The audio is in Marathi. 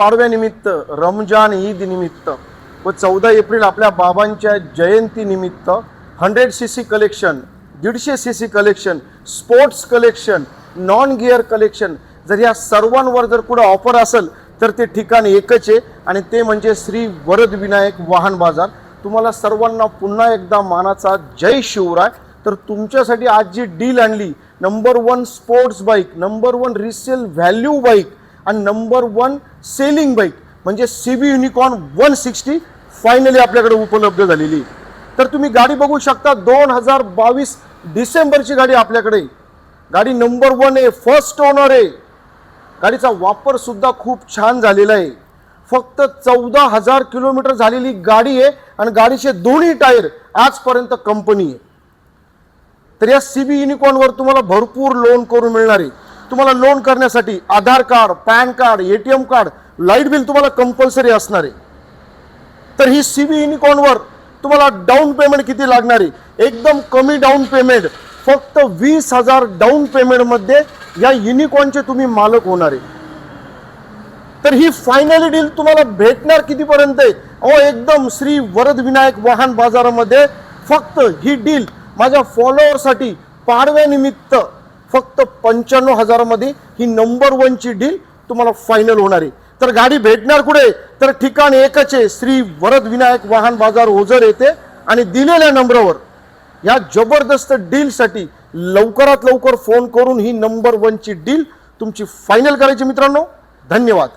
पाडव्यानिमित्त, रमजान ईद निमित्त व 14 एप्रिल आपल्या बाबांच्या जयंती निमित्त 100cc collection, 150cc collection, sports collection, non gear collection, जर या सर्वांवर जर कुठे ऑफर असेल तर ते ठिकाण एकच आहे आणि ते म्हणजे श्री वरद विनायक वाहन बाजार। तुम्हाला सर्वांना पुन्हा एकदा मानाचा जय शिवराय। तर तुमच्यासाठी आज जी डील आणली, number 1 sports bike, number 1 resale value bike आणि नंबर 1 सेलिंग बाईक म्हणजे CB युनिकॉर्न 160 फायनली आपल्याकडे उपलब्ध झालेली। तर तुम्ही गाडी बघू शकता, 2022 डिसेंबरची गाडी आपल्याकडे। गाडी नंबर 1 आहे, फर्स्ट ओनर आहे। गाडीचा वापर सुद्धा खूप छान झालेला आहे। फक्त 14,000 किलोमीटर झालेली गाडी आहे आणि गाडीचे दोन्ही टायर आजपर्यंत कंपनी आहे। तर या CB युनिकॉर्नवर तुम्हाला भरपूर लोन करून मिळणार आहे। तुम्हाला लोन करण्यासाठी Aadhaar card, PAN card, ATM card, light bill तुम्हाला कंपल्सरी असणार आहे। तर ही CB युनिकॉर्नवर तुम्हाला डाऊन पेमेंट किती लागणार आहे? एकदम कमी डाऊन पेमेंट, फक्त 20,000 डाऊन पेमेंट मध्ये या युनिकॉर्नचे तुम्ही मालक होणार आहे। तर ही फायनली डील तुम्हाला भेटणार कितीपर्यंत आहे? एकदम श्री वरद विनायक वाहन बाजारामध्ये फक्त ही डील माझ्या फॉलोअरसाठी पाडव्यानिमित्त फक्त 95,000 मध्ये ही नंबर 1 ची डील तुम्हाला फायनल होणार आहे। तर गाडी भेटणार कुठे? तर ठिकाण एकच आहे, श्री वरद विनायक वाहन बाजार ओझर येथे। आणि दिलेल्या नंबरवर या जबरदस्त डील साठी लवकरात लवकर फोन करून ही नंबर 1 ची डील तुमची फायनल करायची मित्रांनो। धन्यवाद।